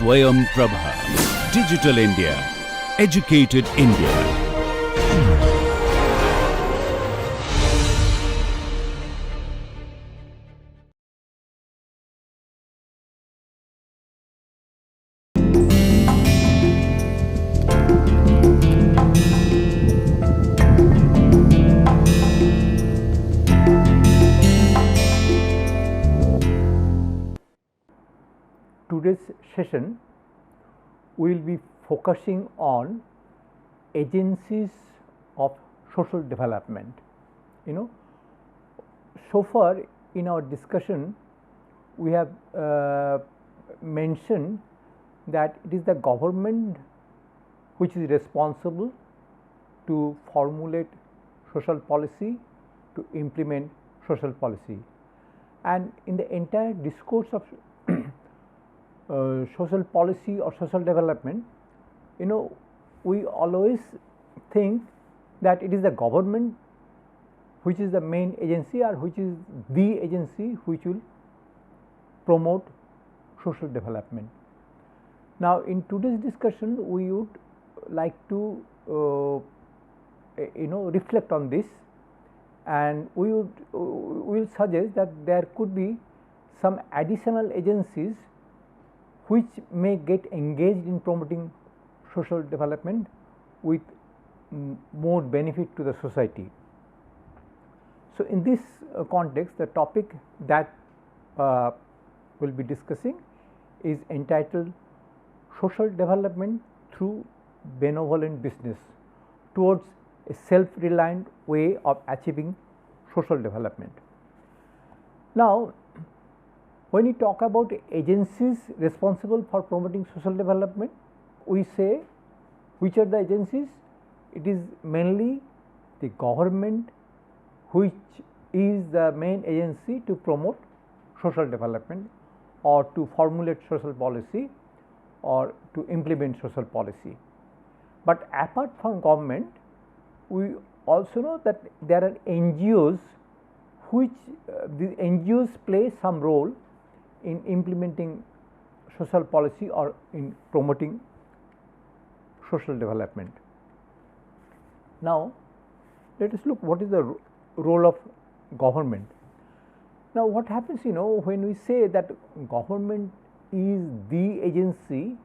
Swayam Prabha. Digital India. Educated India. Today's session we will be focusing on agencies of social development. So far in our discussion we have mentioned that it is the government which is responsible to formulate social policy, to implement social policy, and in the entire discourse of social policy or social development, we always think that it is the government which is the main agency or which is the agency which will promote social development. Now, in today's discussion we would like to reflect on this, and we will suggest that there could be some additional agencies which may get engaged in promoting social development with more benefit to the society. So, in this context, the topic that we will be discussing is entitled Social Development through Benevolent Business towards a self-reliant way of achieving social development. Now, when we talk about agencies responsible for promoting social development, we say which are the agencies? It is mainly the government which is the main agency to promote social development or to formulate social policy or to implement social policy. But apart from government, we also know that there are NGOs which the NGOs play some role in implementing social policy or in promoting social development. Now, let us look what is the role of government. Now, what happens when we say that government is the agency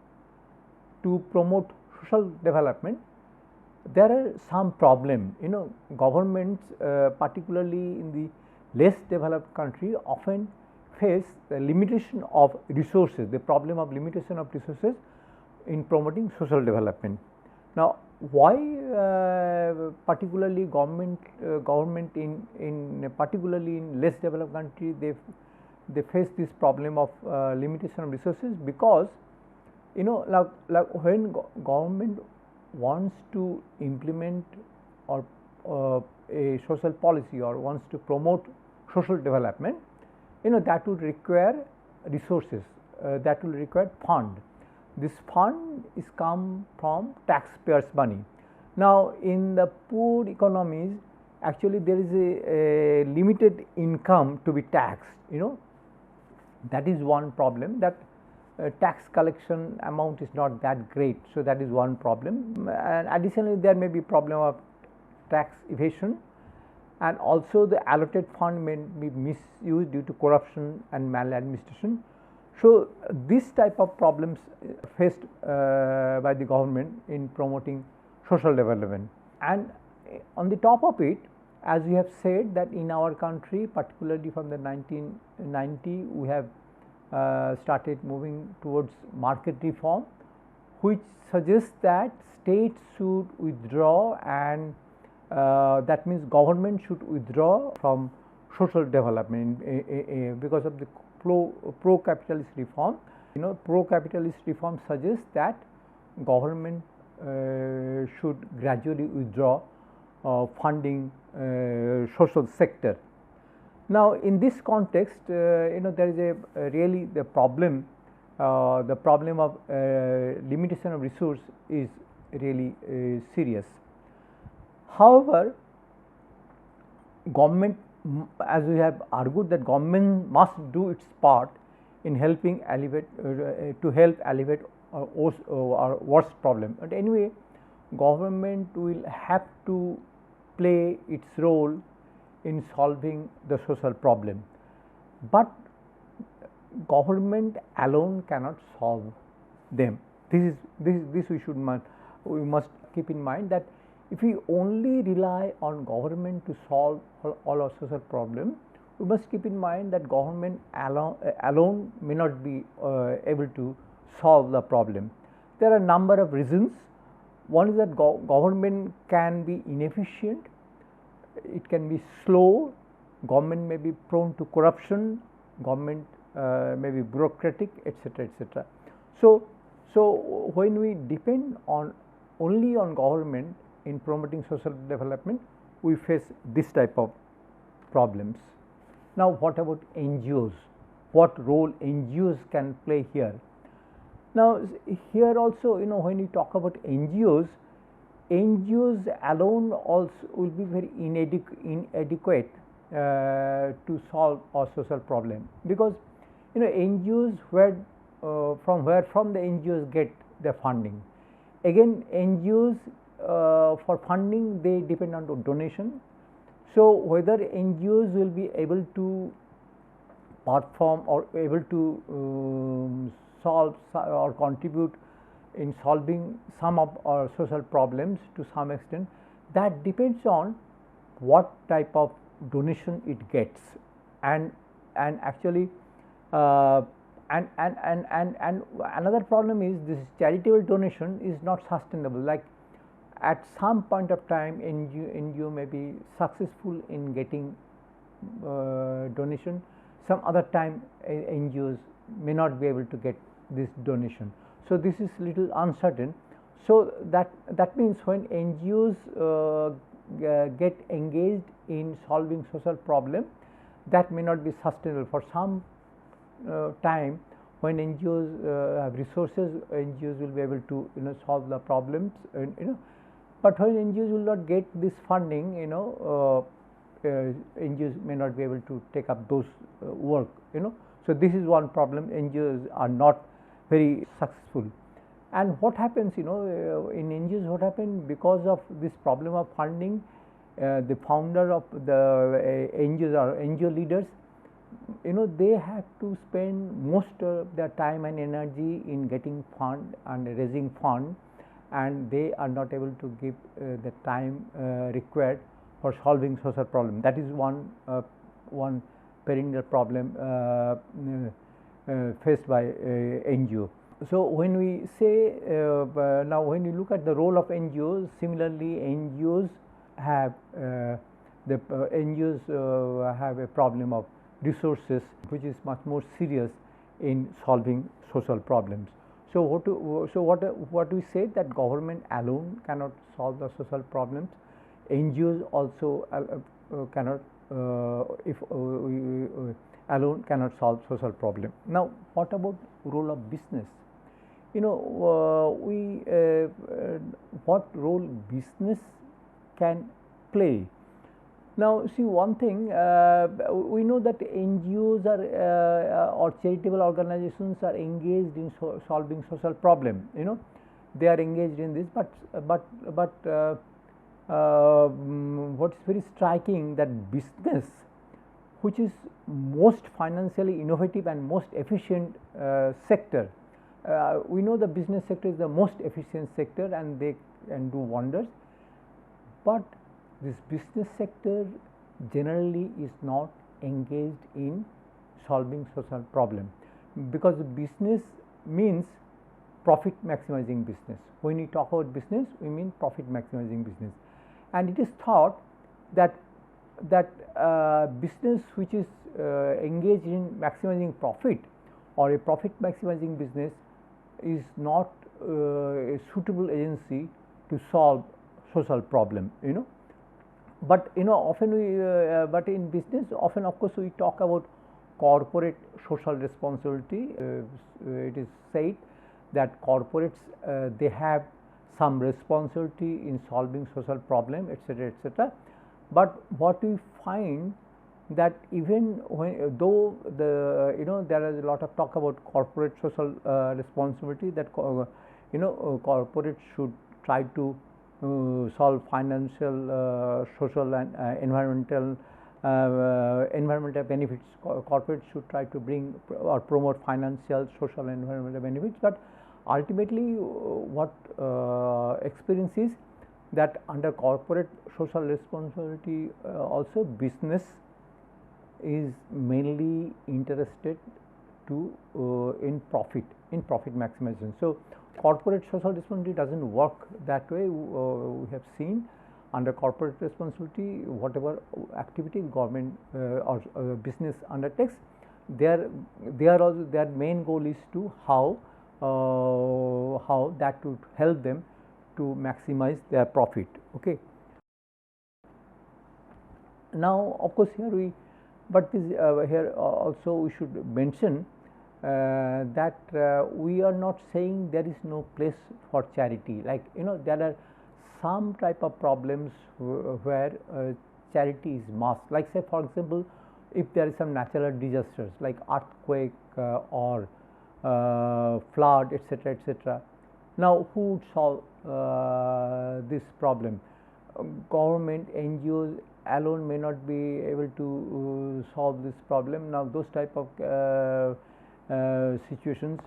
to promote social development, there are some problems. Governments particularly in the less developed country often face the limitation of resources, the problem of limitation of resources in promoting social development. Now, why particularly government in particularly in less developed country they face this problem of limitation of resources? Because like when government wants to implement or a social policy or wants to promote social development, that would require resources, that will require fund. This fund is come from taxpayers' money. Now, in the poor economies, actually there is a limited income to be taxed. That is one problem, that tax collection amount is not that great. So, that is one problem, and additionally there may be problem of tax evasion, and also the allotted fund may be misused due to corruption and maladministration. So, this type of problems faced by the government in promoting social development. And on the top of it, as we have said that in our country, particularly from the 1990, we have started moving towards market reform, which suggests that states should withdraw, and that means government should withdraw from social development because of the pro-capitalist reform. Pro-capitalist reform suggests that government should gradually withdraw funding social sector. Now, in this context, there is really the problem of limitation of resource is really serious. However, government, as we have argued, that government must do its part in helping alleviate to help alleviate our worst problem. But anyway, government will have to play its role in solving the social problem, but government alone cannot solve them. This we must keep in mind, that if we only rely on government to solve all our social problems, we must keep in mind that government alone may not be able to solve the problem. There are a number of reasons. One is that government can be inefficient, it can be slow, government may be prone to corruption, government may be bureaucratic, etc., etc. So when we depend on only on government in promoting social development, we face this type of problems. Now, what about NGOs? What role NGOs can play here? Now, here also, when you talk about NGOs, NGOs alone also will be very inadequate to solve our social problem, because NGOs from the NGOs get their funding. Again, NGOs for funding, they depend on the donation. So whether NGOs will be able to perform or able to solve or contribute in solving some of our social problems to some extent, that depends on what type of donation it gets, and actually and another problem is this charitable donation is not sustainable. Like at some point of time, NGO may be successful in getting donation, some other time NGOs may not be able to get this donation. So this is little uncertain. So that means when NGOs get engaged in solving social problem, that may not be sustainable for some time. When NGOs have resources, NGOs will be able to solve the problems, but when NGOs will not get this funding, NGOs may not be able to take up those work. So this is one problem. NGOs are not very successful. And what happens, in NGOs, what happens because of this problem of funding, the founder of the NGOs or NGO leaders, they have to spend most of their time and energy in getting fund and raising fund, and they are not able to give the time required for solving social problem. That is one perennial problem faced by NGO. So when we say now, when you look at the role of NGOs, similarly NGOs have have a problem of resources, which is much more serious in solving social problems. So what we said, that government alone cannot solve the social problems. NGOs also cannot alone cannot solve social problem. Now, what about role of business? What role business can play? Now, see, one thing, we know that NGOs are or charitable organizations are engaged in solving social problem. They are engaged in this, but what's very striking, that business, which is most financially innovative and most efficient sector, we know the business sector is the most efficient sector and they can do wonders, but this business sector generally is not engaged in solving social problem, because business means profit maximizing business. When we talk about business, we mean profit maximizing business, and it is thought that business which is engaged in maximizing profit, or a profit maximizing business, is not a suitable agency to solve social problem. But often but in business, often of course we talk about corporate social responsibility. It is said that corporates they have some responsibility in solving social problem, etc., etc. But what we find that even when, though the there is a lot of talk about corporate social responsibility, that corporates should try to solve financial, social and environmental benefits. Corporates should try to bring or promote financial, social and environmental benefits, but ultimately what experience is that under corporate social responsibility also business is mainly interested to in profit maximization. So, corporate social responsibility does not work that way. We have seen under corporate responsibility, whatever activity government or business undertakes, their main goal is to how that would help them to maximize their profit. Okay. Now, of course, but this here also we should mention that we are not saying there is no place for charity. Like there are some type of problems where charity is must. Like say for example, if there is some natural disasters like earthquake or flood, etc., etc. Now, who would solve this problem? Government, NGOs alone may not be able to solve this problem. Now, those type of situations,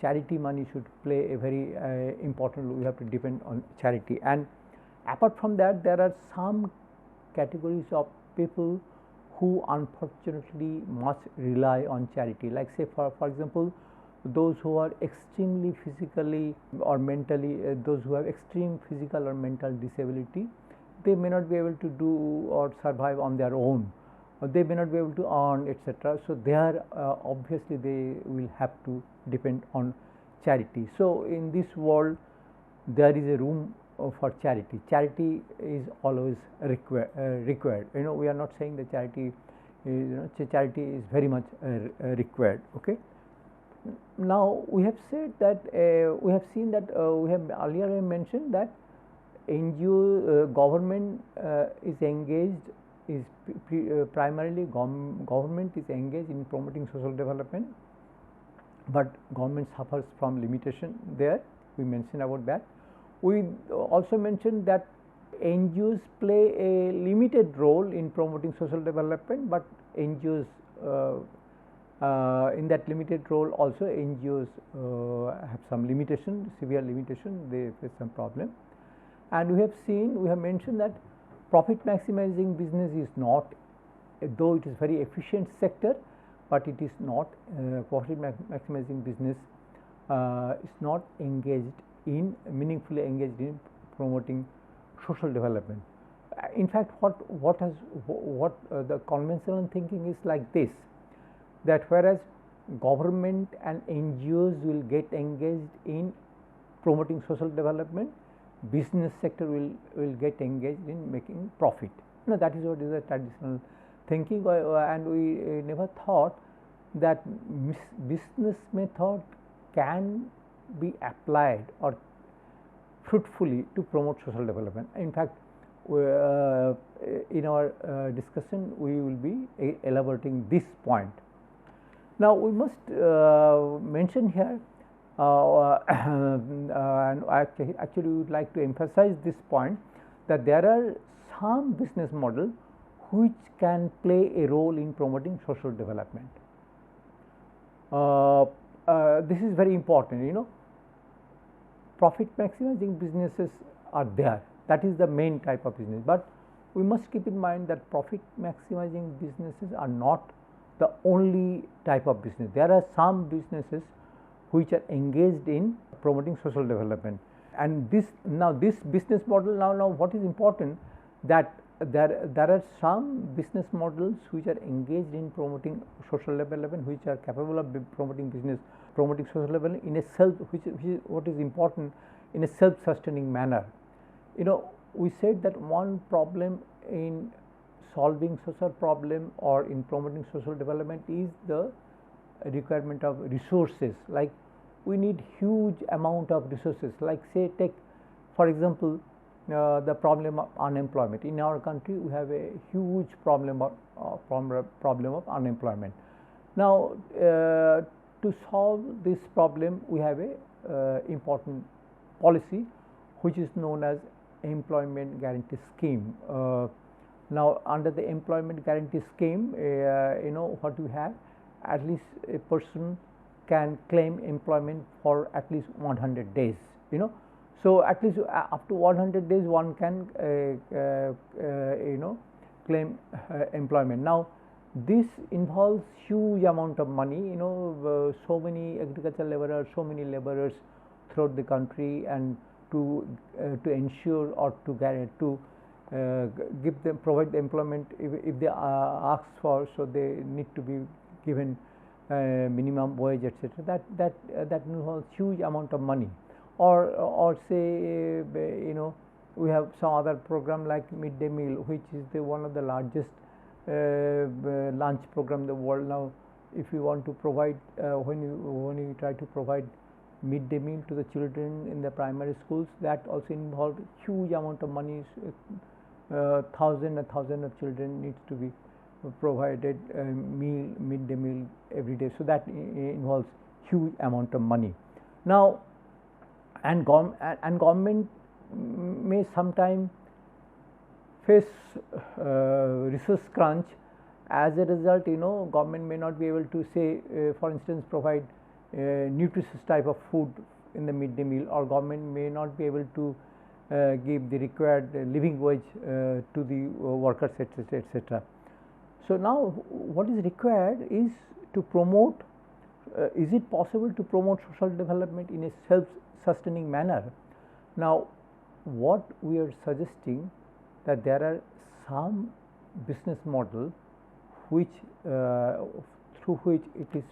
charity money should play a very important role. We have to depend on charity. And apart from that, there are some categories of people who unfortunately must rely on charity. Like say for example, those who are extremely physically or mentally, those who have extreme physical or mental disability, they may not be able to do or survive on their own, or they may not be able to earn, etc. So, there obviously they will have to depend on charity. So, in this world there is a room for charity. Charity is always required. We are not saying that charity charity is very much required. Okay. Now, we have said that we have seen that we have earlier mentioned that NGO government is engaged, is primarily government is engaged in promoting social development, but government suffers from limitation there. We mentioned about that. We also mentioned that NGOs play a limited role in promoting social development, but NGOs in that limited role also NGOs have some limitation, severe limitation, they face some problem. And we have mentioned that profit maximizing business is not, though it is very efficient sector, but it is not profit maximizing business is not meaningfully engaged in promoting social development. In fact, what the conventional thinking is like this, that whereas government and NGOs will get engaged in promoting social development, business sector will get engaged in making profit. That is what is the traditional thinking, and we never thought that business method can be applied or fruitfully to promote social development. In fact, in our discussion we will be elaborating this point. Now, we must mention here and actually we would like to emphasize this point, that there are some business models which can play a role in promoting social development. This is very important. Profit maximizing businesses are there, that is the main type of business, but we must keep in mind that profit maximizing businesses are not the only type of business. There are some businesses which are engaged in promoting social development, and this business model, now what is important, that there are some business models which are engaged in promoting social development, which are capable of promoting social development in a which is what is important, in a self-sustaining manner. We said that one problem in solving social problem or in promoting social development is the requirement of resources. Like we need huge amount of resources, like say take for example the problem of unemployment. In our country, we have a huge problem of unemployment. Now, to solve this problem, we have a important policy which is known as employment guarantee scheme. Now, under the employment guarantee scheme, what we have, at least a person can claim employment for at least 100 days. So at least up to 100 days one can claim employment. Now, this involves huge amount of money. So many agricultural laborers, so many laborers throughout the country, and to ensure or to provide the employment if they ask for, so they need to be given minimum wage, etc. That involves huge amount of money. Or say we have some other program like midday meal, which is one of the largest lunch program in the world. Now, if you want to provide when you try to provide midday meal to the children in the primary schools, that also involves huge amount of money. Thousands and thousands of children needs to be provided midday meal every day. So that involves huge amount of money. Now, and government may sometime face resource crunch. As a result, government may not be able to say, for instance, provide nutritious type of food in the midday meal, or government may not be able to give the required living wage to the workers, etc., etc. So now, what is required is to promote. Is it possible to promote social development in a self-sustaining manner? Now, what we are suggesting, that there are some business model which through which it is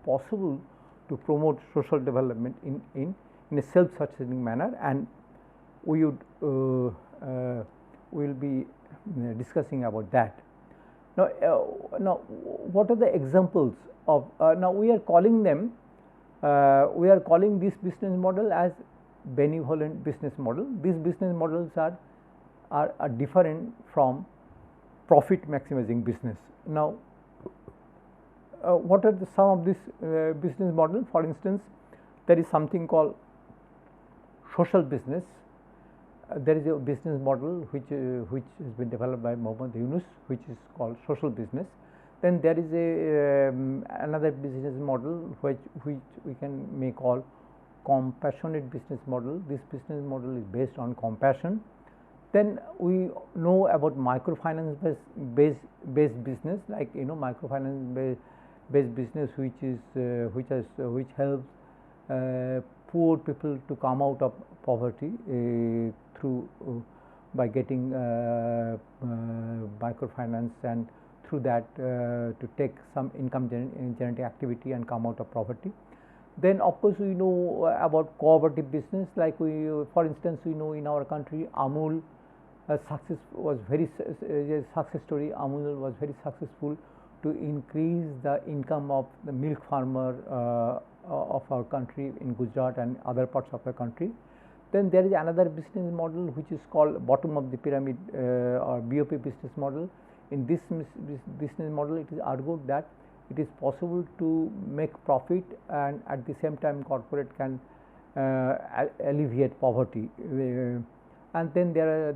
possible to promote social development in a self-sustaining manner, and we would will be discussing about that. Now, what are the examples of? Now, we are calling them. We are calling this business model as benevolent business model. These business models are different from profit maximizing business. Now, what are some of this business model? For instance, there is something called social business. There is a business model which has been developed by Mohammed Yunus, which is called social business. Then there is another business model which we may call compassionate business model. This business model is based on compassion. Then we know about microfinance based business, like microfinance based business, which helps poor people to come out of poverty through by getting microfinance, and through that to take some income generating activity and come out of poverty. Then of course we know about cooperative business, like for instance we know in our country Amul success story. Amul was very successful to increase the income of the milk farmer of our country in Gujarat and other parts of the country. Then there is another business model which is called bottom of the pyramid or BOP business model. In this business model, it is argued that it is possible to make profit, and at the same time corporate can alleviate poverty. And then there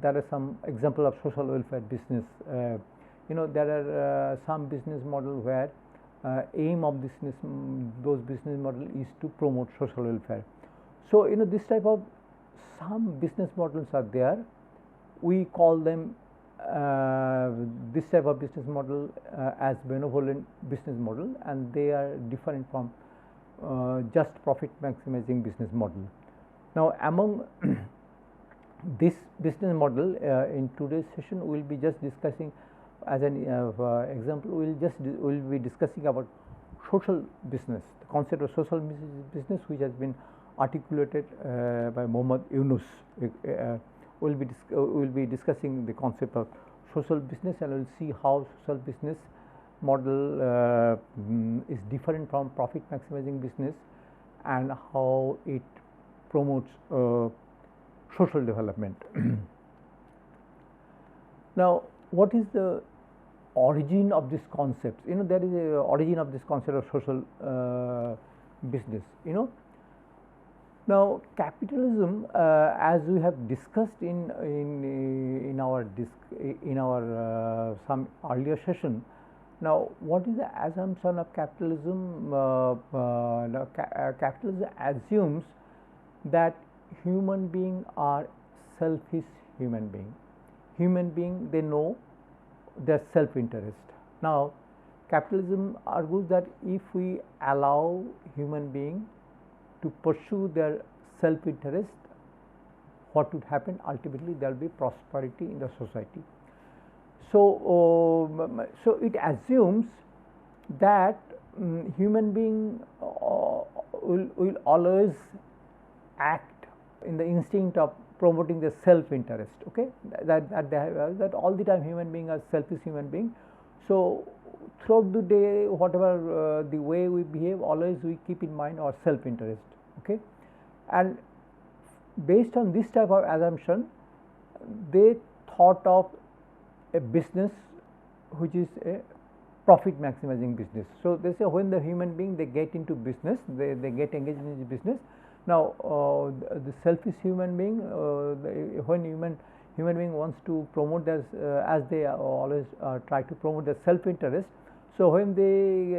are some example of social welfare business. There are some business model where aim of those business model is to promote social welfare. So this type of some business models are there. We call them this type of business model as benevolent business model, and they are different from just profit maximizing business model. Now, among this business model in today's session, we will be just discussing as an example. We will be discussing about social business, the concept of social business, which has been articulated by Mohammed Yunus. We will be discussing the concept of social business, and we will see how social business model is different from profit maximizing business, and how it promotes social development. Now, what is the origin of this concept? There is a origin of this concept of social business. Now, capitalism, as we have discussed in our some earlier session. Now, what is the assumption of capitalism? Capitalism assumes that human beings are selfish human beings. Human beings, they know their self-interest. Now, capitalism argues that if we allow human beings to pursue their self-interest, what would happen? Ultimately, there will be prosperity in the society. So, so it assumes that human being will always act in the instinct of promoting the self-interest. Okay, that all the time human beings are selfish human beings. So, throughout the day, whatever the way we behave, always we keep in mind our self-interest. Okay, and based on this type of assumption, they thought of a business which is a profit maximizing business. So, they say when the human being they get into business, they get engaged in this business. Now, the selfish human being, when human being wants to promote their, as they always try to promote their self-interest. So, when they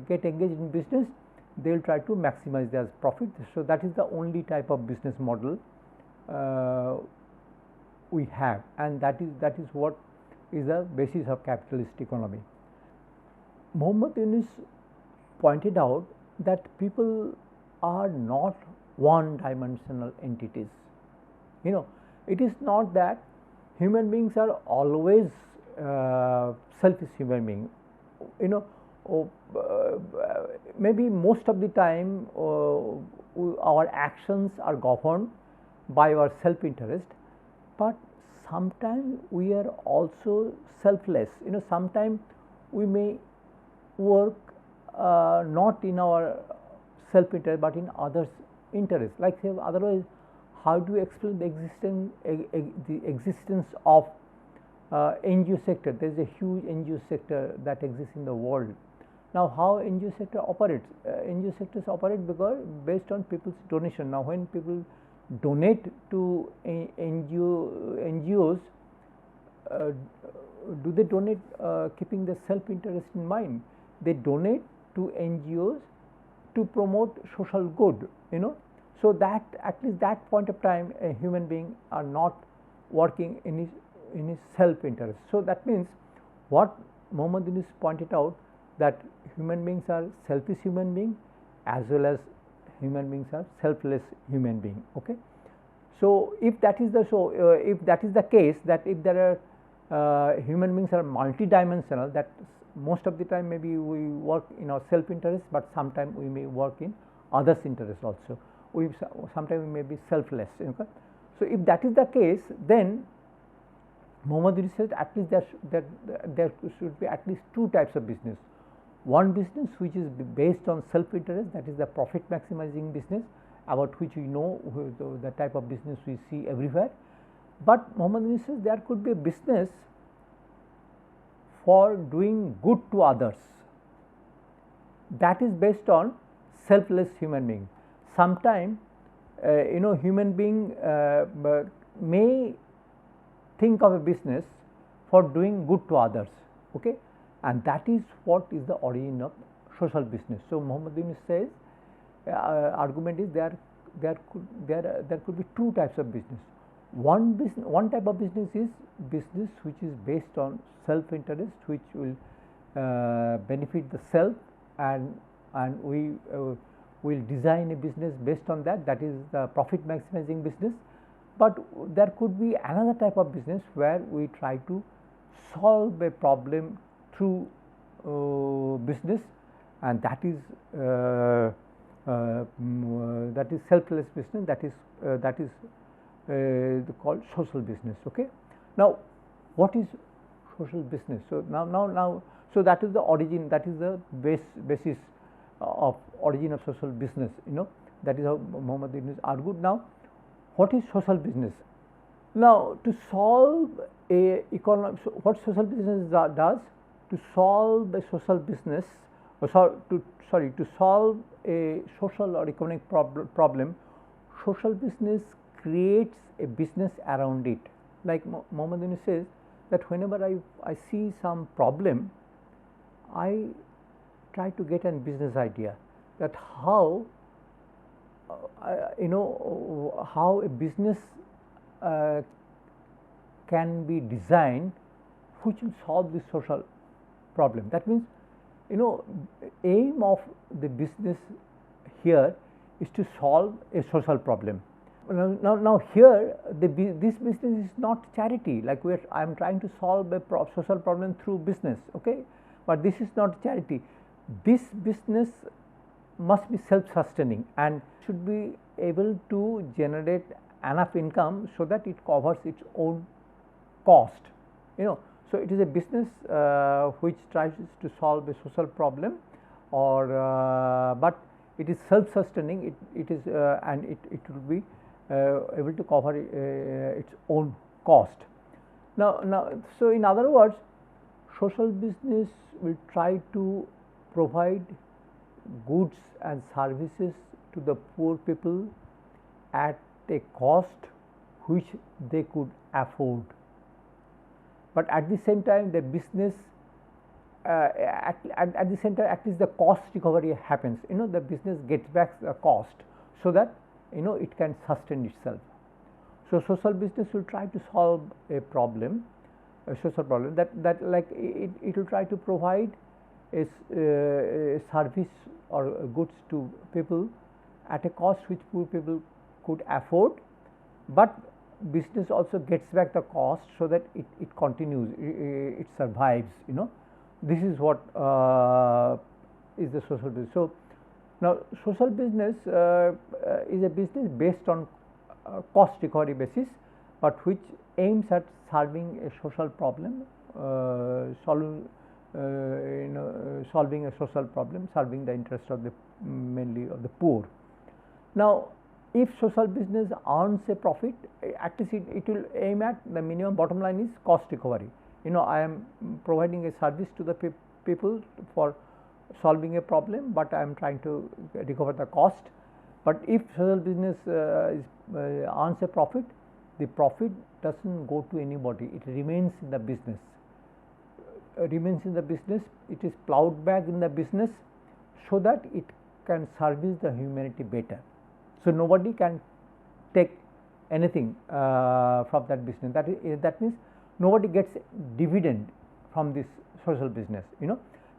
get engaged in business, they will try to maximize their profit. So, that is the only type of business model we have, and that is what is the basis of capitalist economy. Muhammad Yunus pointed out that people are not one-dimensional entities. It is not that human beings are always selfish human beings. Maybe most of the time our actions are governed by our self-interest, but sometimes we are also selfless. Sometimes we may work not in our self-interest but in others' interest. Like say, otherwise, how do you explain the existence of NGO sector? There is a huge NGO sector that exists in the world. Now, how NGO sector operates? NGO sectors operate because based on people's donation. Now, when people donate to NGOs, do they donate keeping the self-interest in mind? They donate to NGOs to promote social good. So that at least that point of time, a human being are not working in his self-interest. So that means what Muhammad Yunus pointed out, that human beings are selfish human beings as well as human beings are selfless human beings. Okay. So if that is the case, that if there are human beings are multidimensional, that most of the time maybe we work in our self-interest, but sometimes we may work in others' interest also. Sometimes we may be selfless. Okay. So if that is the case, then Muhammad Yunus said at least there should be at least two types of business. One business which is based on self-interest, that is the profit maximizing business, about which we know the type of business we see everywhere. But Muhammad Yunus says there could be a business for doing good to others, that is based on selfless human being. Sometimes human being may think of a business for doing good to others. Okay. And that is what is the origin of social business. So Muhammad Yunus says, argument is there could be two types of business. One type of business is business which is based on self-interest, which will benefit the self, and we will design a business based on that. That is the profit maximizing business. But there could be another type of business where we try to solve a problem through business, and that is selfless business. That is called social business. Okay. Now, what is social business? So now so that is the origin. That is the basis of origin of social business. That is how Muhammad Yunus argued. Now, what is social business? Now, to solve a economic, so what social business does, to solve a social business, to solve a social or economic problem, social business creates a business around it. Like Mohammed says that whenever I see some problem, I try to get a business idea that how how a business can be designed which will solve this social problem. That means, aim of the business here is to solve a social problem. Now here this business is not charity, like I am trying to solve a social problem through business, okay, but this is not charity. This business must be self-sustaining and should be able to generate enough income so that it covers its own cost. So it is a business which tries to solve a social problem, or but it is self-sustaining. It is and it will be able to cover its own cost. Now, so in other words, social business will try to provide goods and services to the poor people at a cost which they could afford. But at the same time, the business at the same time, at least the cost recovery happens. The business gets back the cost so that it can sustain itself. So social business will try to solve a problem, a social problem, that like it will try to provide a service or goods to people at a cost which poor people could afford, but business also gets back the cost so that it continues, it survives. This is what is the social business. So now social business is a business based on cost recovery basis, but which aims at solving a social problem, solving a social problem, serving the interest of the mainly of the poor. Now, if social business earns a profit, at least it will aim at the minimum bottom line is cost recovery. I am providing a service to the people for solving a problem, but I am trying to recover the cost. But if social business earns a profit, the profit does not go to anybody, it remains in the business. It is plowed back in the business so that it can service the humanity better. So nobody can take anything from that business. That means nobody gets dividend from this social business.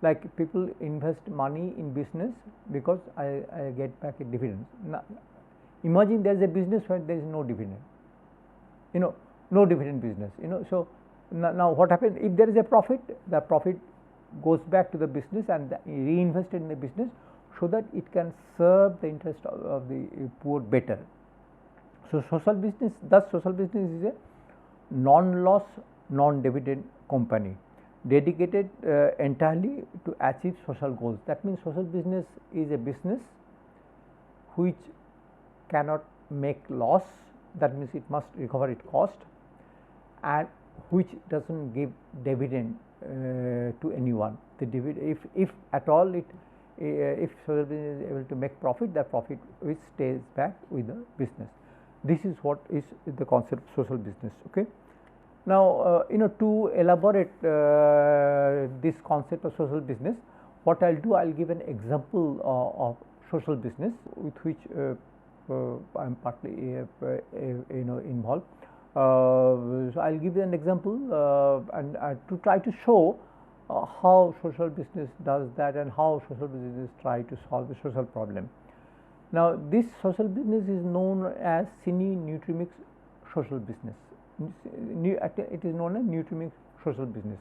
Like people invest money in business because I get back a dividend. Now, imagine there is a business where there is no dividend. No dividend business. So now what happens if there is a profit? The profit goes back to the business and reinvested in the business so that it can serve the interest of the poor better. So social business is a non-loss, non-dividend company dedicated entirely to achieve social goals. That means social business is a business which cannot make loss, that means it must recover its cost, and which does not give dividend to anyone. The dividend, if at all if social business is able to make profit, the profit which stays back with the business. This is what is the concept of social business. Okay. Now, to elaborate this concept of social business, what I will do, I will give an example of social business with which I am partly involved. So I will give you an example and to try to show how social business does that and how social business try to solve a social problem. Now, this social business is known as Cine-Nutrimics social business. It is known as Nutrimics social business.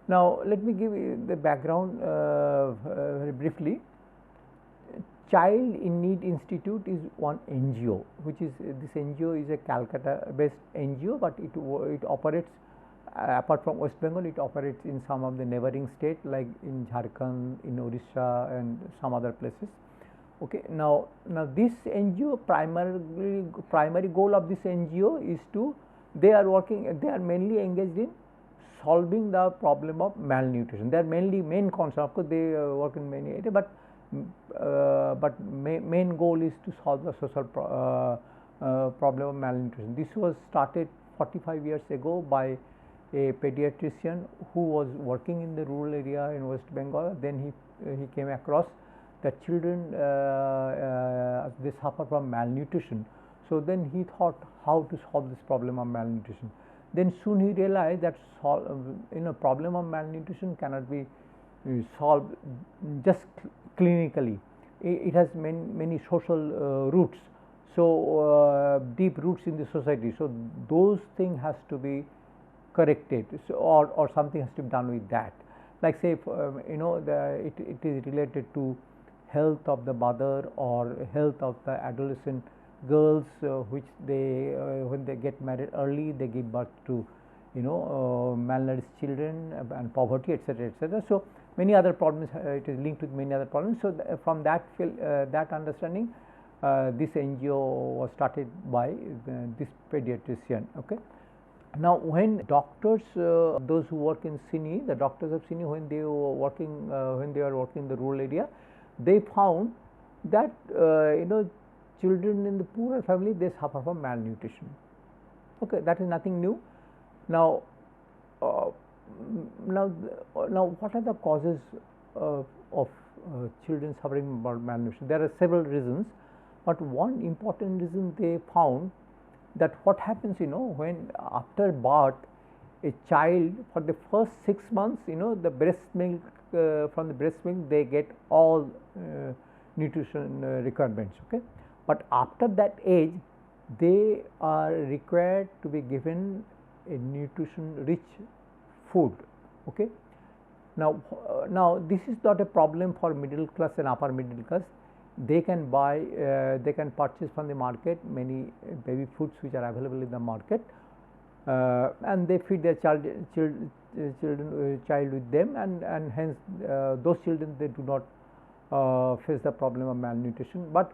Now, let me give you the background very briefly. Child in Need Institute is one NGO, which is this NGO is a Calcutta based NGO, but it operates apart from West Bengal, it operates in some of the neighboring states like in Jharkhand, in Odisha and some other places. Okay. Now this NGO primary goal of this NGO is to, they are mainly engaged in solving the problem of malnutrition. They are main concern. Of course, they work in many areas, but main goal is to solve the social problem of malnutrition. This was started 45 years ago by a pediatrician who was working in the rural area in West Bengal. Then he came across that children they suffer from malnutrition. So then he thought how to solve this problem of malnutrition. Then soon he realized that problem of malnutrition cannot be solved just clinically. It has many social roots, so deep roots in the society. So those things has to be corrected, so, or something has to be done with that. Like say, it is related to health of the mother or health of the adolescent girls, which they when they get married early, they give birth to malnourished children and poverty, etc., etc. So many other problems, it is linked with many other problems. So from that that understanding, this NGO was started by this pediatrician. Okay. Now when doctors, those who work in CINI, the doctors of CINI, when they were working in the rural area, they found that children in the poorer family, they suffer from malnutrition. Okay, that is nothing new. Now what are the causes of children suffering from malnutrition? There are several reasons, but one important reason they found, that what happens, when after birth, a child for the first 6 months, the breast milk, from the breast milk they get all nutrition requirements. Okay. But after that age, they are required to be given a nutrition rich food. Okay. Now this is not a problem for middle class and upper middle class. They can buy, they can purchase from the market many baby foods which are available in the market, and they feed their child with them, and hence those children, they do not face the problem of malnutrition. But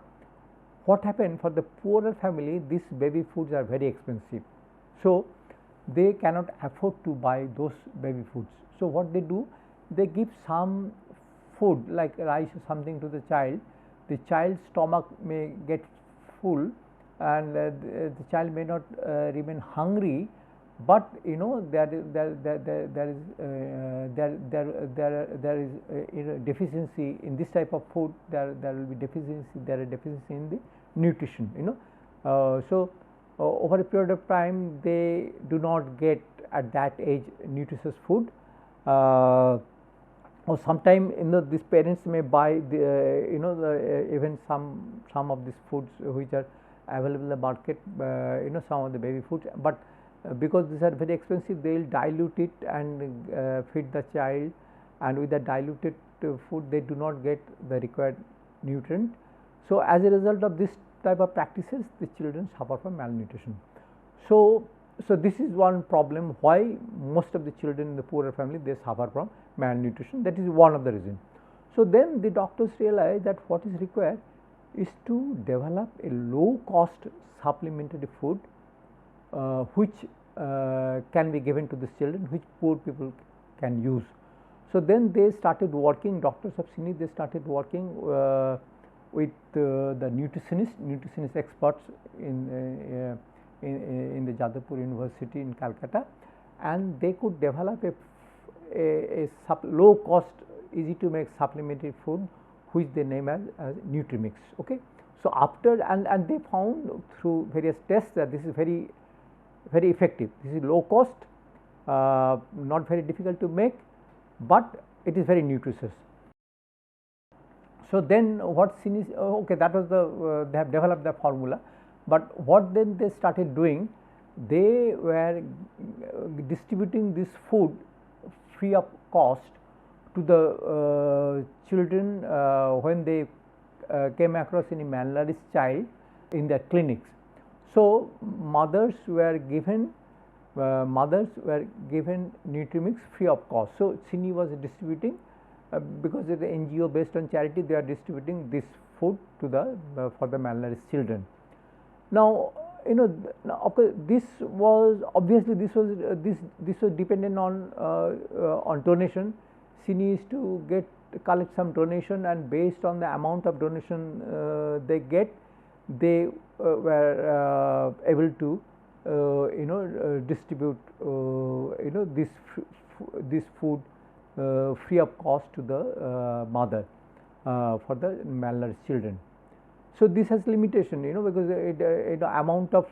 what happened for the poorer family, these baby foods are very expensive, so they cannot afford to buy those baby foods. So what they do, they give some food like rice or something to the child. The child's stomach may get full, and the child may not remain hungry, but there is deficiency in this type of food. There will be deficiency in the nutrition. So over a period of time, they do not get at that age nutritious food. Or sometime these parents may buy even some of these foods which are available in the market, some of the baby foods, but because these are very expensive, they will dilute it and feed the child, and with the diluted food they do not get the required nutrient. So as a result of this type of practices, the children suffer from malnutrition. So this is one problem why most of the children in the poorer family, they suffer from malnutrition. That is one of the reasons. So then the doctors realize that what is required is to develop a low cost supplementary food which can be given to these children, which poor people can use. So then they started working, doctors of CINI, they started working with the nutritionist experts in the Jadavpur University in Calcutta, and they could develop a low cost, easy to make supplementary food which they name as Nutrimix. Okay. So after and they found through various tests that this is very effective. This is low cost, not very difficult to make, but it is very nutritious. So then what CINI, okay, that was the they have developed the formula, but what then they started doing, they were distributing this food free of cost to the children when they came across any malnourished child in their clinics. So mothers were given Nutrimix free of cost. So CINI was distributing because it is an NGO based on charity, they are distributing this food to the for the malnourished children. Now, of course, this was obviously this was dependent on donation. CINI is to collect some donation, and based on the amount of donation they get, they were able to distribute this food free of cost to the mother for the malnourished children. So, this has limitation, because amount of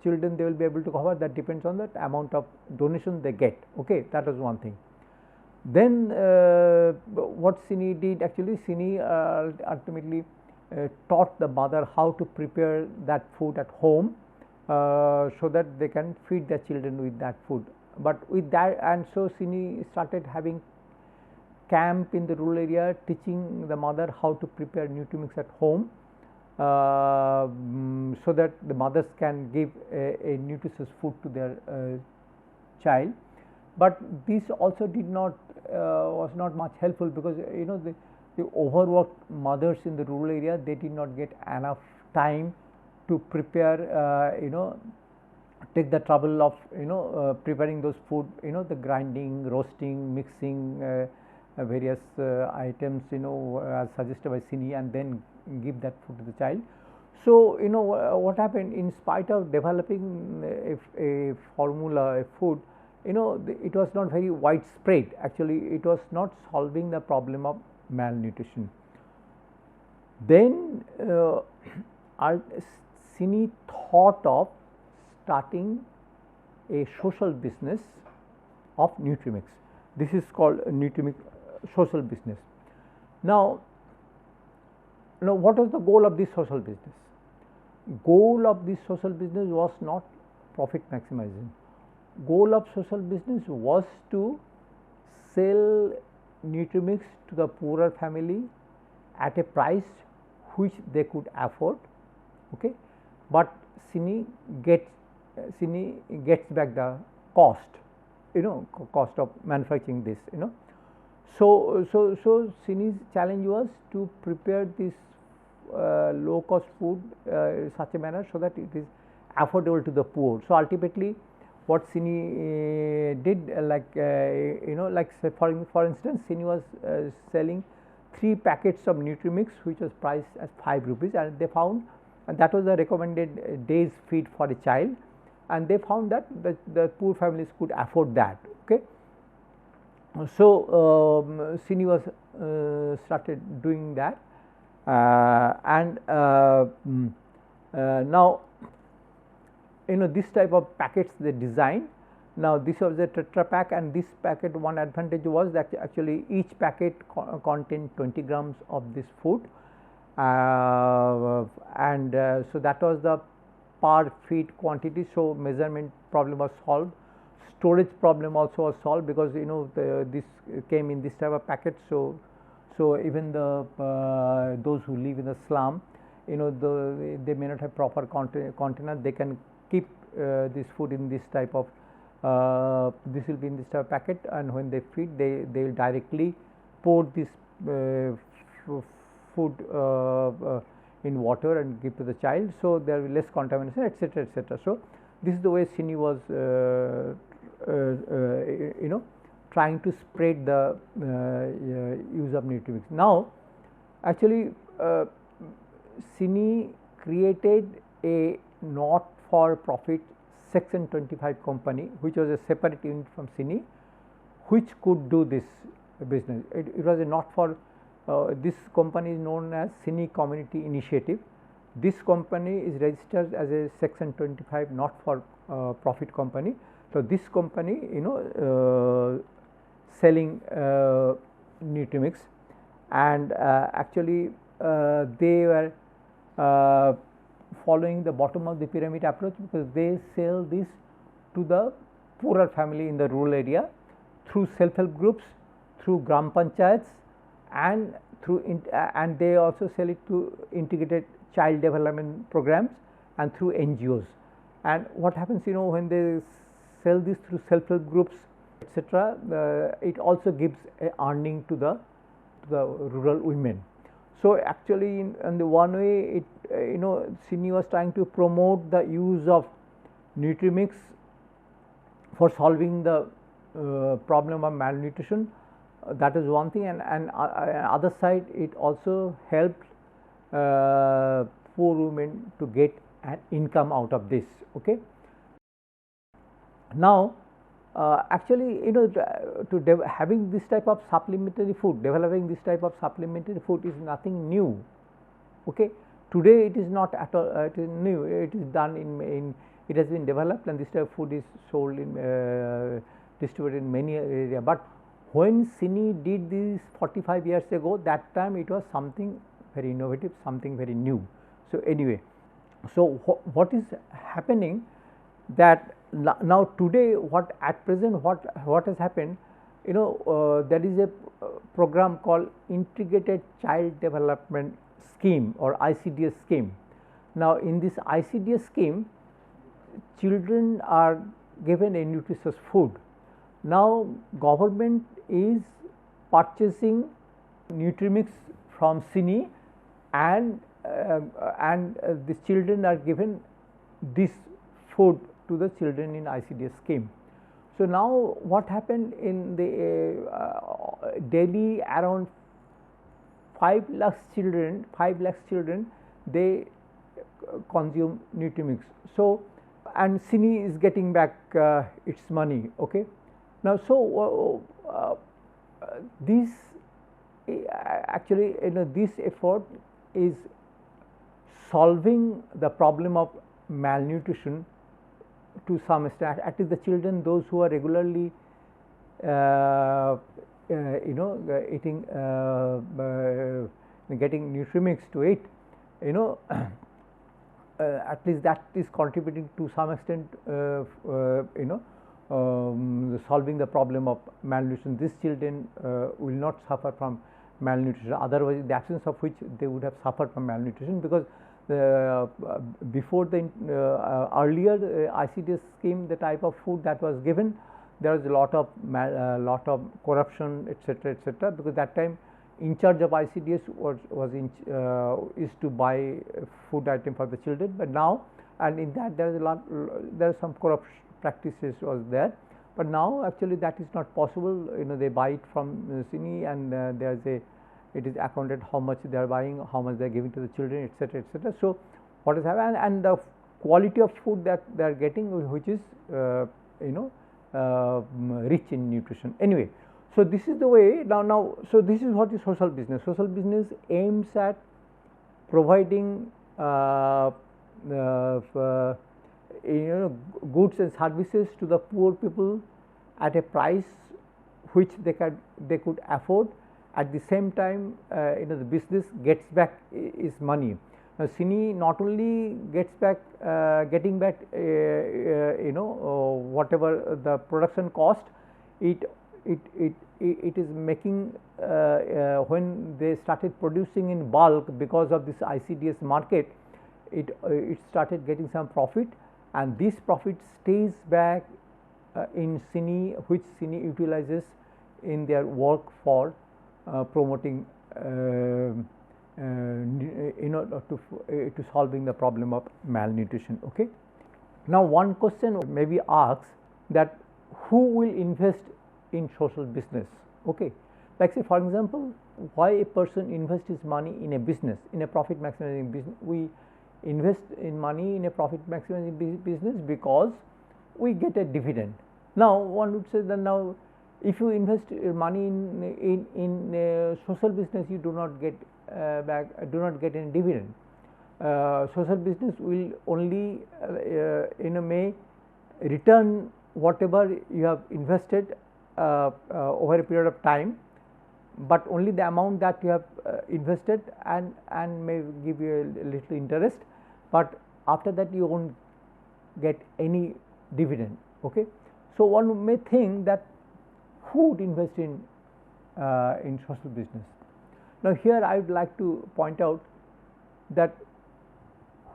children they will be able to cover, that depends on the amount of donation they get. Okay, that was one thing. Then what CINI did, actually CINI ultimately taught the mother how to prepare that food at home, so that they can feed their children with that food. But with that, and so CINI started having camp in the rural area, teaching the mother how to prepare Nutrimix at home, so that the mothers can give a nutritious food to their child. But this also did not was not much helpful, because the overworked mothers in the rural area, they did not get enough time to prepare, take the trouble of preparing those food, the grinding, roasting, mixing various items, as suggested by CINI, and then give that food to the child. So, what happened, in spite of developing a formula, a food, it was not very widespread. Actually, it was not solving the problem of malnutrition. Then CINI thought of starting a social business of Nutrimix. This is called Nutrimix social business. Now, what was the goal of this social business? Goal of this social business was not profit maximizing. Goal of social business was to sell Nutrimix to the poorer family at a price which they could afford. Okay, but CINI gets back the cost, cost of manufacturing this. So CINI's challenge was to prepare this low cost food in such a manner so that it is affordable to the poor. So ultimately, what CINI did, like say for instance, CINI was selling 3 packets of Nutrimix, which was priced as 5 rupees, and they found, and that was the recommended day's feed for a child, and they found that the poor families could afford that. Okay. So CINI was started doing that, and now this type of packets they designed. Now, this was a Tetra Pak, and this packet, one advantage was that actually each packet contained 20 grams of this food, and so that was the per feed quantity. So measurement problem was solved. Storage problem also was solved, because this came in this type of packet. So even the those who live in the slum, they may not have proper container. They can keep this food in this type of this will be in this type of packet, and when they feed, they will directly pour this food in water and give to the child. So there will be less contamination, etc., etc. So this is the way CINI was trying to spread the use of Nutrimix. Now, actually CINI created a not for profit Section 25 company, which was a separate unit from CINI, which could do this business. It was a not for this company is known as CINI Community Initiative. This company is registered as a Section 25 not for profit company. So this company, selling Nutrimix, and actually they were following the bottom of the pyramid approach, because they sell this to the poorer family in the rural area through self-help groups, through gram panchayats, and and they also sell it to integrated child development programs and through NGOs. And what happens, when they sell this through self-help groups, etc. It also gives a earning to the rural women. So actually, in the one way, it Cine was trying to promote the use of Nutrimix for solving the problem of malnutrition. That is one thing, and other side, it also helped poor women to get an income out of this. Okay. Now, actually, having this type of supplementary food, developing this type of supplementary food is nothing new. Okay. Today, it is not at all. It is new. It is done in it has been developed, and this type of food is sold in distributed in many areas. But when Cine did this 45 years ago, that time it was something very innovative, something very new. So anyway, so what is happening that now today, what at present what has happened, there is a program called Integrated Child Development Scheme or ICDS scheme. Now in this ICDS scheme, children are given a nutritious food. Now government is purchasing Nutrimix from Cine, and the children are given this food to the children in ICDS scheme. So now what happened in the Delhi, around 5 lakhs children they consume Nutrimix. So and Cine is getting back its money. Okay. Now so this actually this effort is solving the problem of malnutrition to some extent. At least the children, those who are regularly eating getting Nutrimix to eat, at least that is contributing to some extent solving the problem of malnutrition. These children will not suffer from malnutrition, otherwise in the absence of which they would have suffered from malnutrition, because before the earlier ICDS scheme, the type of food that was given, there was a lot of corruption, etc., etc., because that time in charge of ICDS is to buy food item for the children. But now, and in that there is there are some corrupt practices was there, but now actually that is not possible. They buy it from Cine, and there is it is accounted how much they are buying, how much they are giving to the children, etc., etc. So what is happening, and the quality of food that they are getting, which is rich in nutrition. Anyway, so this is the way now. So this is what is social business. Social business aims at providing goods and services to the poor people at a price which they could afford. At the same time, the business gets back is money. Now Cine not only gets back getting back whatever the production cost, it is making when they started producing in bulk because of this ICDS market, it started getting some profit, and this profit stays back in Cine, which Cine utilizes in their work for promoting to solving the problem of malnutrition. Okay. Now one question may be asked that who will invest in social business? Okay. Like say for example, why a person invests his money in a business, in a profit maximizing business? We invest in money in a profit maximizing business because we get a dividend. Now one would say that now if you invest your money in social business, you do not get any dividend. Social business will only may return whatever you have invested over a period of time, but only the amount that you have invested, and may give you a little interest, but after that you won't get any dividend. Okay. So one may think that who would invest in social business? Now here I would like to point out that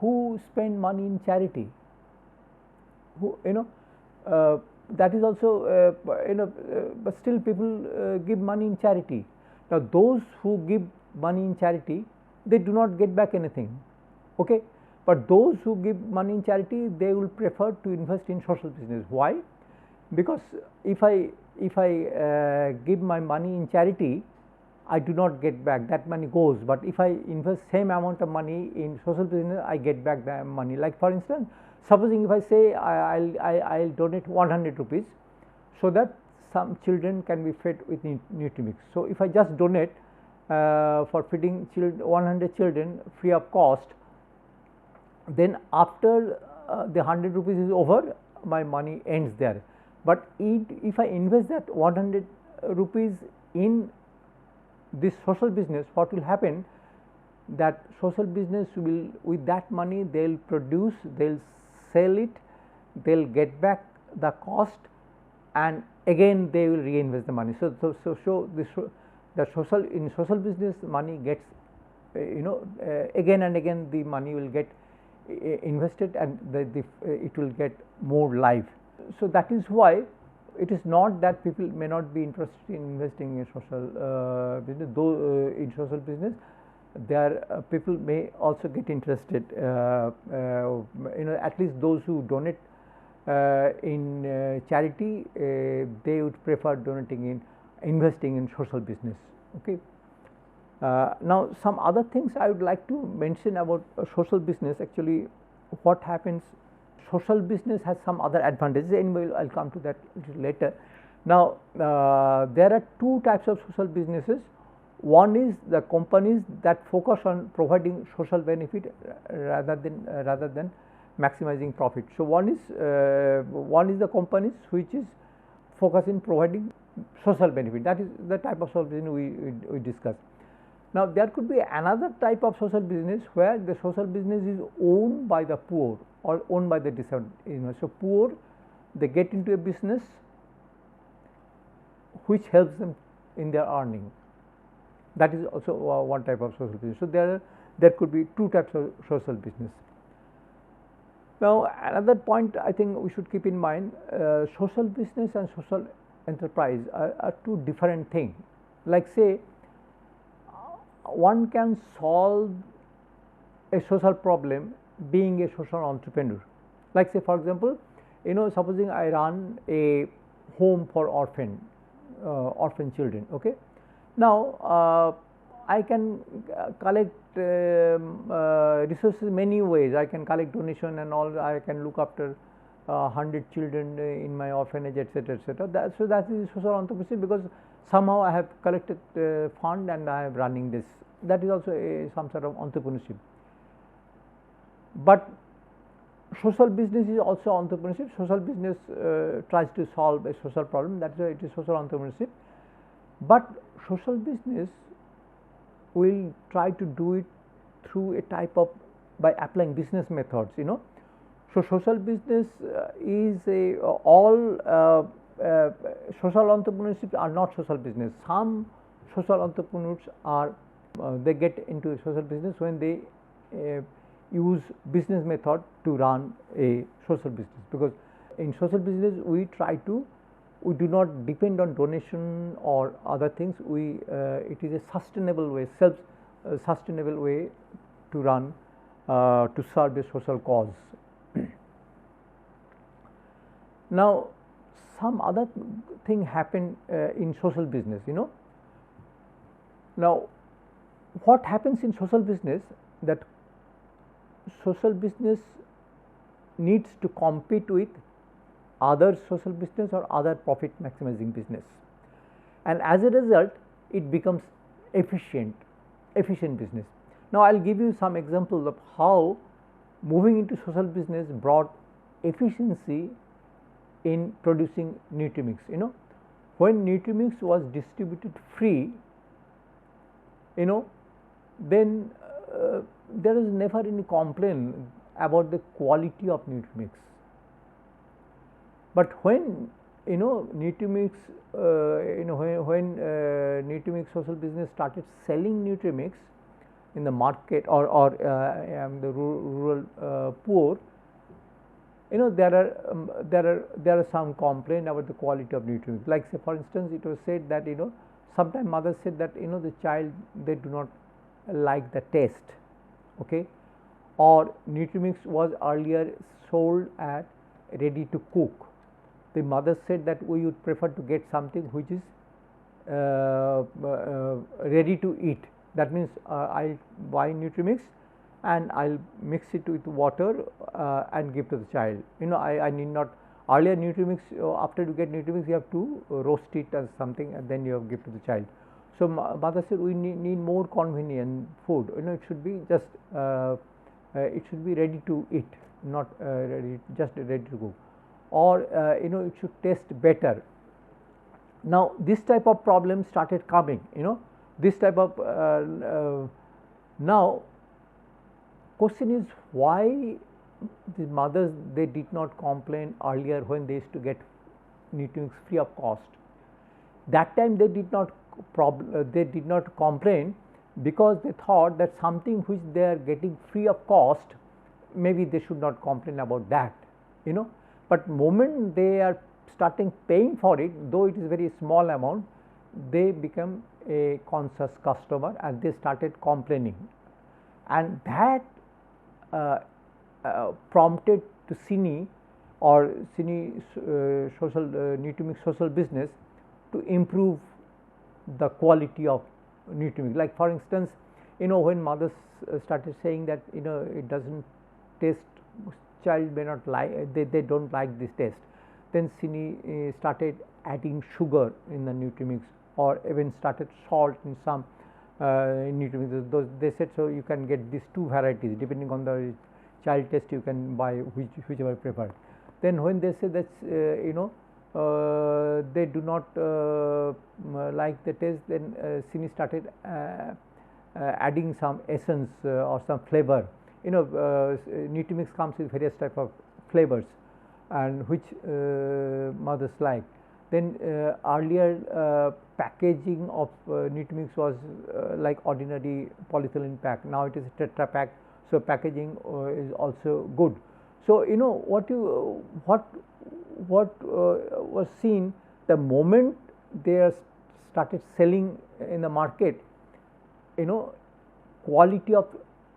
who spend money in charity, who that is also but still people give money in charity. Now those who give money in charity, they do not get back anything, okay. But those who give money in charity, they will prefer to invest in social business. Why? Because if I give my money in charity, I do not get back, that money goes. But if I invest same amount of money in social business, I get back the money. Like for instance, supposing if I say I'll donate 100 rupees, so that some children can be fed with Nutrimix. So if I just donate for feeding 100 children free of cost, then after the 100 rupees is over, my money ends there. But if I invest that 100 rupees in this social business, what will happen, that social business will, with that money they will produce, they will sell it, they will get back the cost, and again they will reinvest the money. So the social business money gets again and again the money will get invested, and it will get more life. So that is why it is not that people may not be interested in investing in social business, though in social business there people may also get interested, at least those who donate in charity, they would prefer investing in social business, okay. Now some other things I would like to mention about social business. Actually, what happens, social business has some other advantages. Anyway, I will come to that a little later. Now there are two types of social businesses. One is the companies that focus on providing social benefit rather than maximizing profit. So one is the companies which is focused in providing social benefit. That is the type of social business we discussed. Now there could be another type of social business where the social business is owned by the poor or owned by the disadvantaged. So poor, they get into a business which helps them in their earning. That is also one type of social business. So there could be two types of social business. Now another point I think we should keep in mind, social business and social enterprise are two different things. Like say, one can solve a social problem being a social entrepreneur. Like say for example, supposing I run a home for orphan children, okay. Now I can collect resources many ways. I can collect donation and all. I can look after 100 children in my orphanage, etc., etc. So that is social entrepreneurship, because somehow I have collected fund and I am running this. That is also some sort of entrepreneurship. But social business is also entrepreneurship. Social business tries to solve a social problem. That is why it is social entrepreneurship. But social business will try to do it through a type of, by applying business methods. So social business is all social entrepreneurship are not social business. Some social entrepreneurs are they get into a social business when they use business method to run a social business, because in social business we do not depend on donation or other things. It is a sustainable way, sustainable way to run to serve a social cause. Now some other thing happen in social business. Now what happens in social business, that social business needs to compete with other social business or other profit maximizing business, and as a result it becomes efficient business. Now I will give you some examples of how moving into social business brought efficiency in producing Nutrimix. When Nutrimix was distributed free, then there is never any complaint about the quality of Nutrimix. But when Nutrimix, when Nutrimix social business started selling Nutrimix in the market or the rural poor, there are some complaint about the quality of nutrients. Like say for instance, it was said that sometimes mothers said that the child, they do not like the taste, okay, or Nutrimix was earlier sold at ready to cook. The mother said that we would prefer to get something which is ready to eat. That means I'll buy Nutrimix and I'll mix it with water and give to the child. I need not, earlier Nutrimix, after you get Nutrimix you have to roast it as something and then you have give to the child. So mother said we need more convenient food. It should be just it should be ready to eat, not just ready to cook, or it should taste better. Now this type of problem started coming. This type of now question is, why the mothers, they did not complain earlier when they used to get Nutrimix free of cost. That time they did not complain because they thought that something which they are getting free of cost, maybe they should not complain about that. But moment they are starting paying for it, though it is very small amount, they become a conscious customer and they started complaining, and that prompted to Cine or Cine social Nutrimix social business to improve the quality of Nutrimix. Like for instance, when mothers started saying that it doesn't taste, child may not like, they don't like this taste, then Cine started adding sugar in the Nutrimix, or even started salt in some Nutrimix. They said, so you can get these two varieties depending on the child taste, you can buy whichever preferred. Then when they say that they do not like the taste, then Cine started adding some essence or some flavor. Nutrimix comes with various type of flavors, and which mothers like. Then earlier packaging of Nutrimix was like ordinary polyethylene pack. Now it is a Tetra pack, so packaging is also good. So what was seen, the moment they started selling in the market, quality of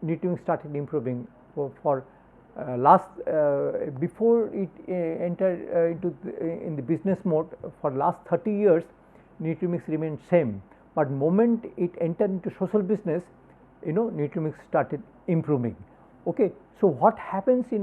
Nutrimix started improving. For last before it entered into in the business mode, for last 30 years Nutrimix remained same, but moment it entered into social business, Nutrimix started improving. Okay, so what happens in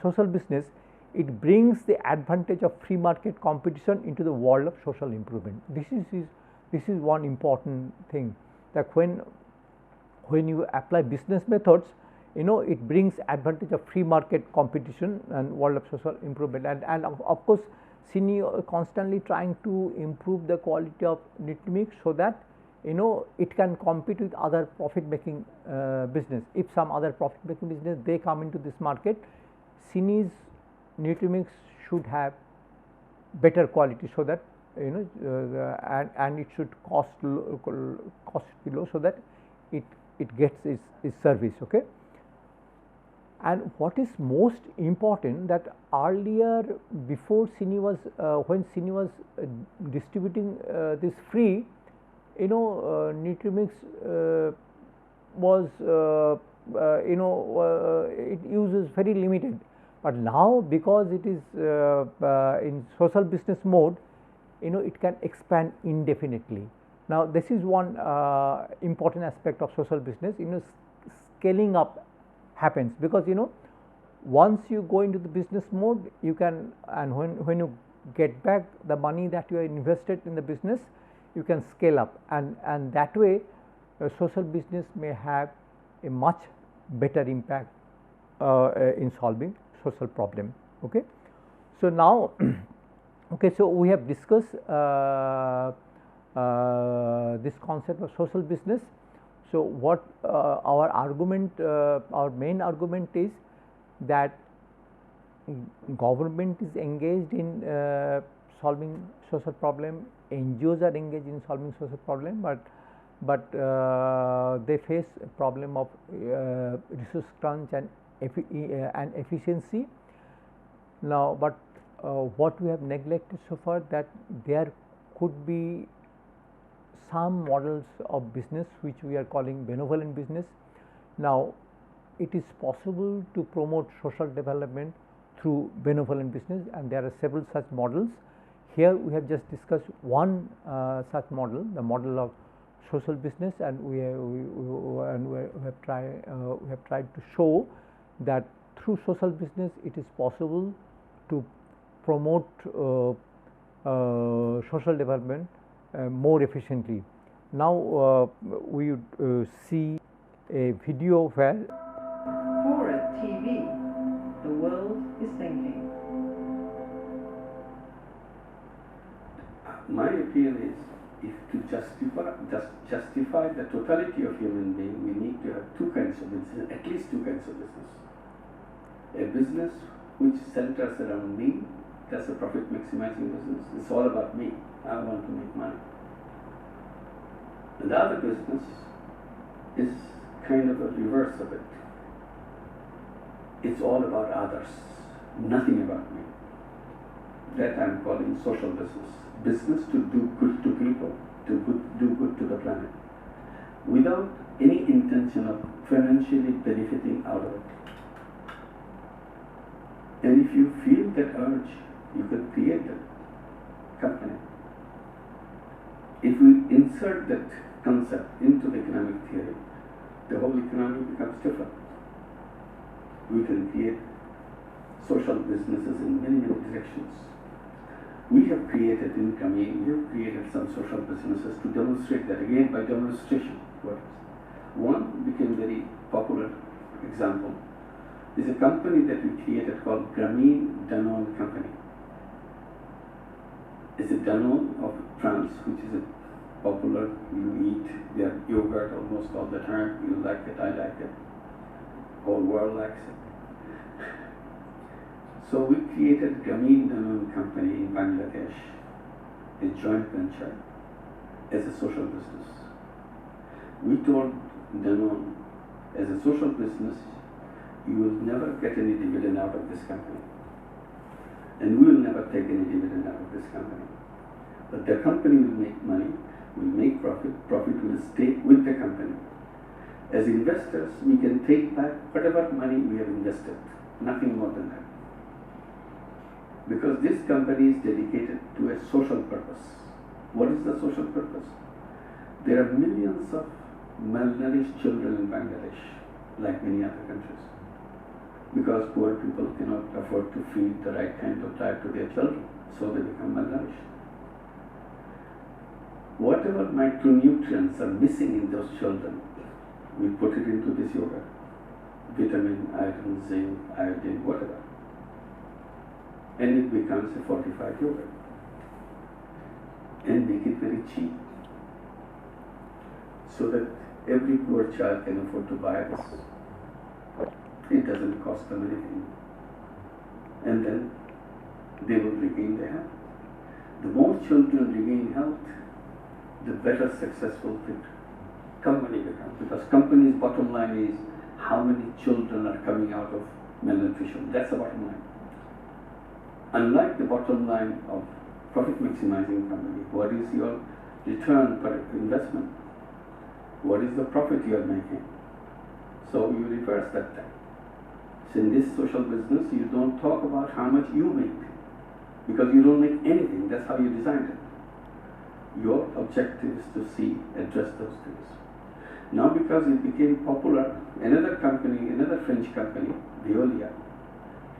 social business, it brings the advantage of free market competition into the world of social improvement. This is one important thing, that when you apply business methods, it brings advantage of free market competition and world of social improvement. And of course Cine constantly trying to improve the quality of Nutrimix so that it can compete with other profit making business. If some other profit making business, they come into this market, Cine's Nutrimix should have better quality, so that and it should cost below, so that it gets its service. Okay. And what is most important, that earlier, before Cine was when Cine was distributing this free, Nutrimix was it uses very limited, but now because it is in social business mode, it can expand indefinitely. Now this is one important aspect of social business. Scaling up happens, because once you go into the business mode, you can, and when you get back the money that you have invested in the business, you can scale up, and that way social business may have a much better impact in solving social problem. Okay. So now okay, so we have discussed this concept of social business. So what our argument, our main argument is that government is engaged in solving social problem, NGOs are engaged in solving social problem, but they face a problem of resource crunch and efficiency, Now, but what we have neglected so far, that there could be some models of business which we are calling benevolent business. Now, it is possible to promote social development through benevolent business, and there are several such models. Here we have just discussed one such model, the model of social business, and we have tried to show that through social business it is possible to promote social development more efficiently. Now we would see a video where For a TV, the world is thinking. My appeal is, if to justify the totality of human being, we need to have two kinds of business, at least two kinds of business. A business which centers around me, that's a profit maximizing business. It's all about me. I want to make money. And the other business is kind of a reverse of it. It's all about others, nothing about me. That I'm calling social business. Business to do good to people, to do good to the planet, without any intention of financially benefiting out of it. And if you feel that urge, you can create a company. If we insert that concept into the economic theory, the whole economy becomes different. We can create social businesses in many, many directions. We have created income, we have created some social businesses to demonstrate that, again by demonstration. One became very popular example is a company that we created called Grameen Danone Company. It's a Danone of France, which is a popular, you eat their yogurt almost all the time, you like it, I like it, whole world likes it. So we created Grameen Danone Company in Bangladesh, a joint venture, as a social business. We told Danone, as a social business, you will never get any dividend out of this company, and we will never take any dividend out of this company. But the company will make money, will make profit, profit will stay with the company. As investors, we can take back whatever money we have invested, nothing more than that. Because this company is dedicated to a social purpose. What is the social purpose? There are millions of malnourished children in Bangladesh, like many other countries, because poor people cannot afford to feed the right kind of diet to their children, so they become malnourished. Whatever micronutrients are missing in those children, we put it into this yogurt. Vitamin, iron, zinc, iodine, whatever. And it becomes a fortified yogurt. And make it very cheap, so that every poor child can afford to buy this. It doesn't cost them anything. And then they will regain their health. The more children regain health, the better successful the company becomes. Because company's bottom line is how many children are coming out of malnutrition. That's the bottom line. Unlike the bottom line of profit maximizing company, what is your return per investment? What is the profit you are making? So you reverse that thing. So in this social business, you don't talk about how much you make, because you don't make anything. That's how you designed it. Your objective is to address those things. Now because it became popular, another company, another French company, Veolia,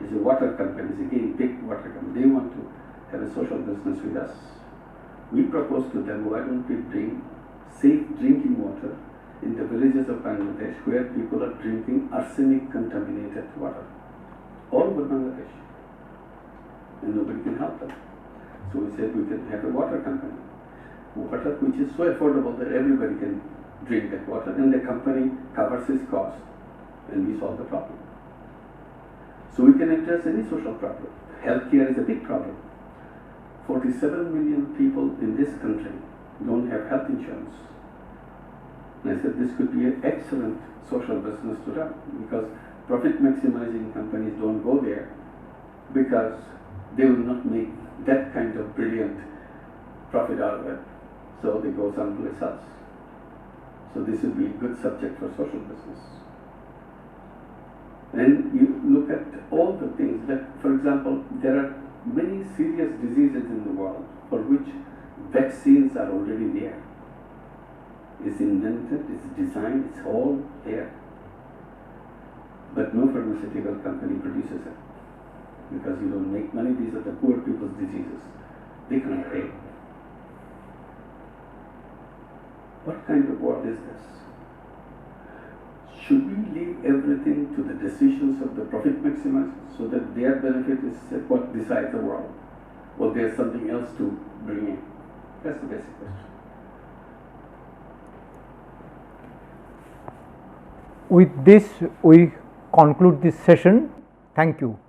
is a water company, is again big water company. They want to have a social business with us. We proposed to them, why don't we bring safe drinking water in the villages of Bangladesh where people are drinking arsenic contaminated water, all over Bangladesh, and nobody can help them. So we said we can have a water company, water which is so affordable that everybody can drink that water, and the company covers its cost, and we solve the problem. So we can address any social problem. Healthcare is a big problem. 47 million people in this country don't have health insurance. And I said this could be an excellent social business to run, because profit maximizing companies don't go there because they will not make that kind of brilliant profit out of it. So they go someplace else. So this would be a good subject for social business. And you look at all the things that, for example, there are many serious diseases in the world for which vaccines are already there. It's invented, it's designed, it's all there. But no pharmaceutical company produces it because you don't make money. These are the poor people's diseases. They cannot pay. What kind of world is this? Should we leave everything to the decisions of the profit maximizers so that their benefit is what decides the world? Or there's something else to bring in? That's the basic question. With this, we conclude this session. Thank you.